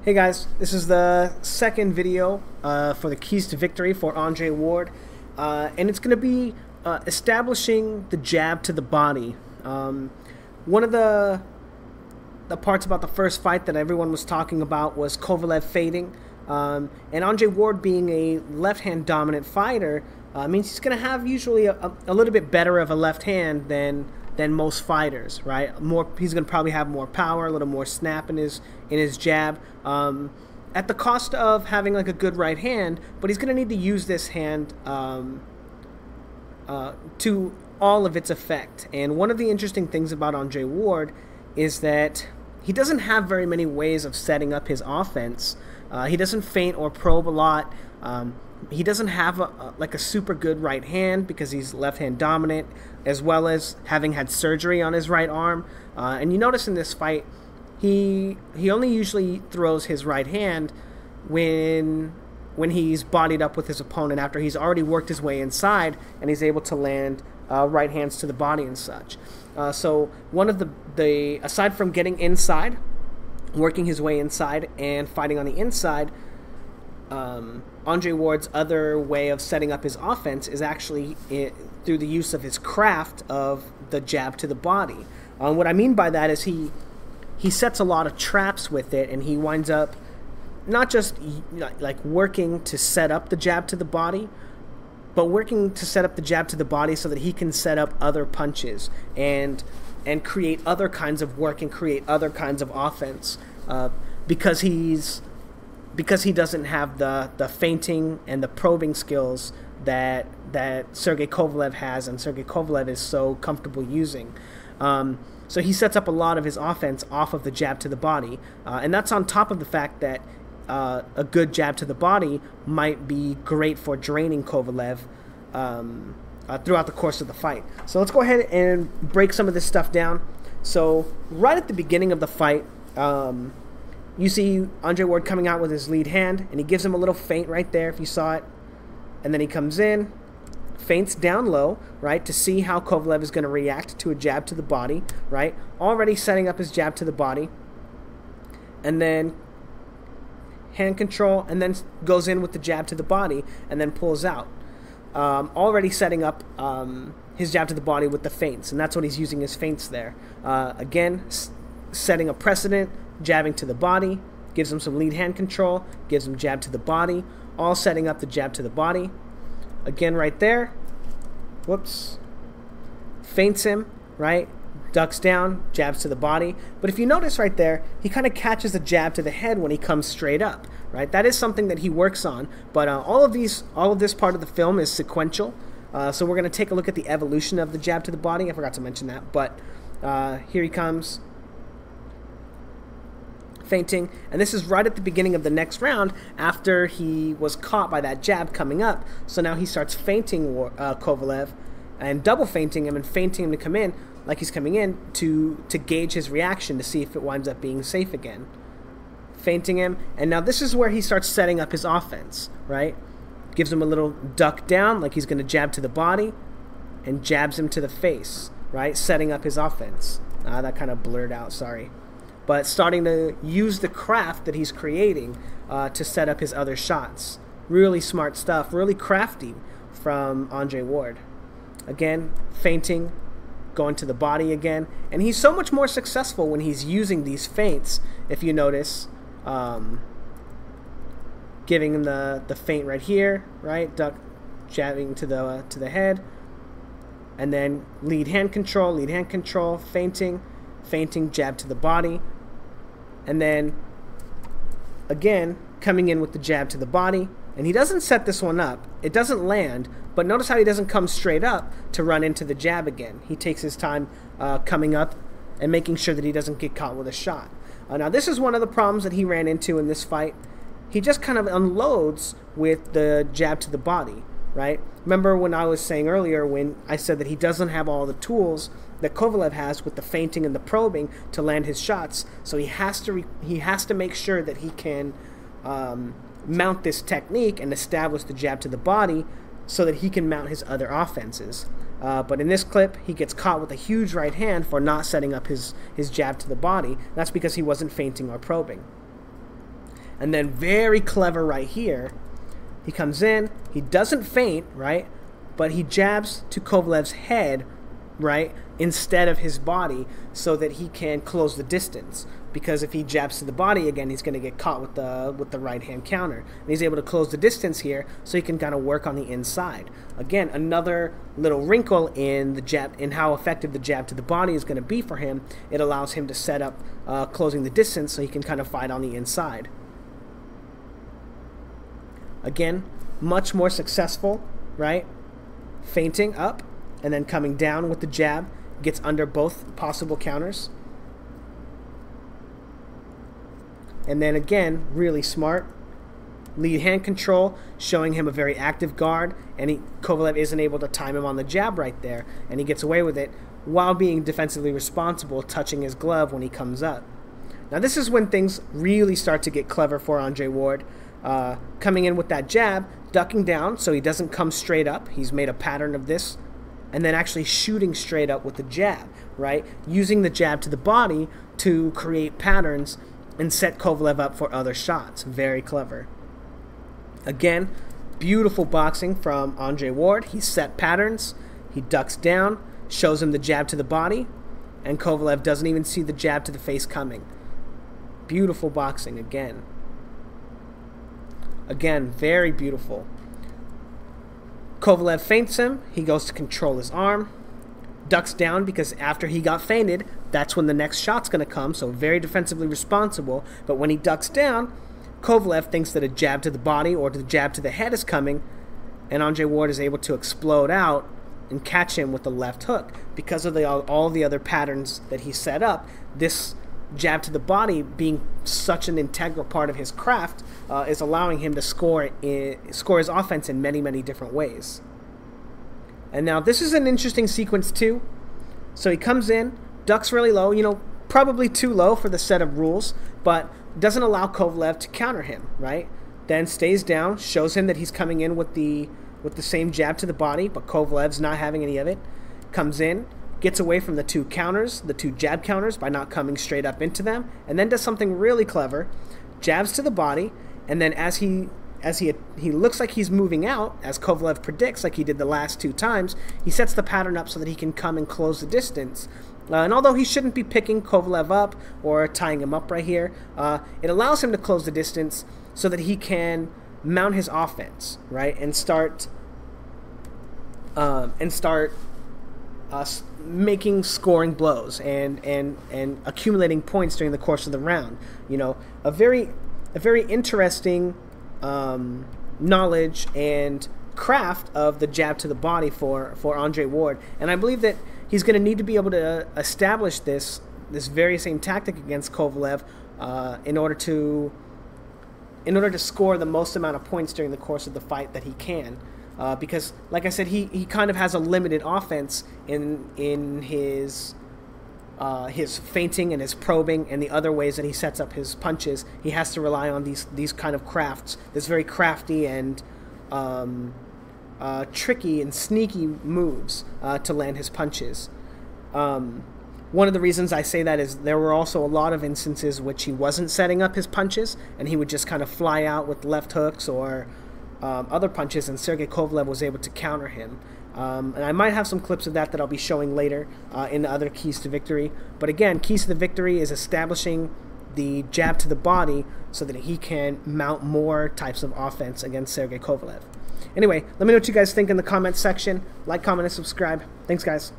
Hey guys, this is the second video for the keys to victory for Andre Ward, and it's going to be establishing the jab to the body. One of the parts about the first fight that everyone was talking about was Kovalev fading, and Andre Ward being a left-hand dominant fighter means he's going to have usually a little bit better of a left hand than most fighters, right? He's going to probably have more power, a little more snap in his jab, at the cost of having like a good right hand. But he's going to need to use this hand to all of its effect. And one of the interesting things about Andre Ward is that he doesn't have very many ways of setting up his offense. He doesn't feint or probe a lot. He doesn't have like a super good right hand because he's left-hand dominant, as well as having had surgery on his right arm. And you notice in this fight, he only usually throws his right hand when he's bodied up with his opponent after he's already worked his way inside and he's able to land right hands to the body and such. So one of the aside from getting inside, working his way inside and fighting on the inside, Andre Ward's other way of setting up his offense is actually through the use of his craft of the jab to the body. What I mean by that is he sets a lot of traps with it, and he winds up not just like working to set up the jab to the body, but working to set up the jab to the body so that he can set up other punches and create other kinds of work and create other kinds of offense because he doesn't have the feinting and the probing skills that Sergey Kovalev has, and Sergey Kovalev is so comfortable using. So he sets up a lot of his offense off of the jab to the body, and that's on top of the fact that a good jab to the body might be great for draining Kovalev throughout the course of the fight. So let's go ahead and break some of this stuff down. So right at the beginning of the fight, you see Andre Ward coming out with his lead hand, and he gives him a little feint right there, if you saw it. And then he comes in, feints down low, right, to see how Kovalev is going to react to a jab to the body, right? Already setting up his jab to the body. And then hand control, and then goes in with the jab to the body, and then pulls out. Already setting up his jab to the body with the feints, and that's what he's using his feints there. Again, setting a precedent, jabbing to the body, gives him some lead hand control, gives him jab to the body, all setting up the jab to the body. Again right there, whoops, feints him, right, ducks down, jabs to the body. But if you notice right there, he kind of catches the jab to the head when he comes straight up, right? That is something that he works on, but all of this part of the film is sequential. So we're going to take a look at the evolution of the jab to the body. I forgot to mention that, but here he comes, feinting, and this is right at the beginning of the next round after he was caught by that jab coming up. So now he starts feinting Kovalev and double feinting him and feinting him to come in like he's coming in to gauge his reaction to see if it winds up being safe again. Feinting him, and now this is where he starts setting up his offense, right? Gives him a little duck down like he's going to jab to the body and jabs him to the face, right? Setting up his offense. That kind of blurred out, sorry. But starting to use the craft that he's creating to set up his other shots. Really smart stuff, really crafty from Andre Ward. Again, feinting, going to the body again. And he's so much more successful when he's using these feints, if you notice. Giving him the feint right here, right? Duck, jabbing to the head. And then lead hand control, feinting, jab to the body, and then again coming in with the jab to the body. And he doesn't set this one up, it doesn't land, but notice how he doesn't come straight up to run into the jab again. He takes his time coming up and making sure that he doesn't get caught with a shot. Now this is one of the problems that he ran into in this fight. He just kind of unloads with the jab to the body, right? Remember when I was saying earlier when I said that he doesn't have all the tools that Kovalev has with the feinting and the probing to land his shots, so he has to make sure that he can mount this technique and establish the jab to the body so that he can mount his other offenses. But in this clip, he gets caught with a huge right hand for not setting up his jab to the body. That's because he wasn't feinting or probing. And then very clever right here, he comes in, he doesn't feint, right? But he jabs to Kovalev's head, right, instead of his body, so that he can close the distance. Because if he jabs to the body again, he's going to get caught with the right hand counter. And he's able to close the distance here, so he can kind of work on the inside. Again, another little wrinkle in the jab, in how effective the jab to the body is going to be for him. It allows him to set up closing the distance, so he can kind of fight on the inside. Again, much more successful, right? Feinting up and then coming down with the jab, gets under both possible counters. And then again, really smart. Lead hand control, showing him a very active guard, and Kovalev isn't able to time him on the jab right there, and he gets away with it while being defensively responsible, touching his glove when he comes up. Now this is when things really start to get clever for Andre Ward. Coming in with that jab, ducking down so he doesn't come straight up. He's made a pattern of this. And then actually shooting straight up with the jab, right? Using the jab to the body to create patterns and set Kovalev up for other shots. Very clever. Again, beautiful boxing from Andre Ward. He set patterns. He ducks down, shows him the jab to the body, and Kovalev doesn't even see the jab to the face coming. Beautiful boxing again. Again, very beautiful. Kovalev feints him. He goes to control his arm. Ducks down because after he got feinted, that's when the next shot's going to come, so very defensively responsible. But when he ducks down, Kovalev thinks that a jab to the body or the jab to the head is coming, and Andre Ward is able to explode out and catch him with the left hook. Because of all the other patterns that he set up, this jab to the body being such an integral part of his craft is allowing him to score his offense in many, many different ways. And now this is an interesting sequence too. So he comes in, ducks really low, probably too low for the set of rules, but doesn't allow Kovalev to counter him, right? Then stays down, shows him that he's coming in with the same jab to the body, but Kovalev's not having any of it. Comes in, gets away from the two counters, the two jab counters, by not coming straight up into them, and then does something really clever, jabs to the body, and then as he looks like he's moving out, as Kovalev predicts, like he did the last two times, he sets the pattern up so that he can come and close the distance. And although he shouldn't be picking Kovalev up or tying him up right here, it allows him to close the distance so that he can mount his offense, right, and start making scoring blows and accumulating points during the course of the round. A very interesting knowledge and craft of the jab to the body for Andre Ward, and I believe that he's going to need to be able to establish this very same tactic against Kovalev in order to score the most amount of points during the course of the fight that he can. Because, like I said, he kind of has a limited offense in his feinting and his probing and the other ways that he sets up his punches. He has to rely on these kind of crafts, this very crafty and tricky and sneaky moves to land his punches. One of the reasons I say that is there were also a lot of instances which he wasn't setting up his punches, and he would just kind of fly out with left hooks or other punches, and Sergey Kovalev was able to counter him. And I might have some clips of that I'll be showing later in the other keys to victory. But again, keys to the victory is establishing the jab to the body so that he can mount more types of offense against Sergey Kovalev. Anyway, let me know what you guys think in the comments section. Like, comment, and subscribe. Thanks, guys.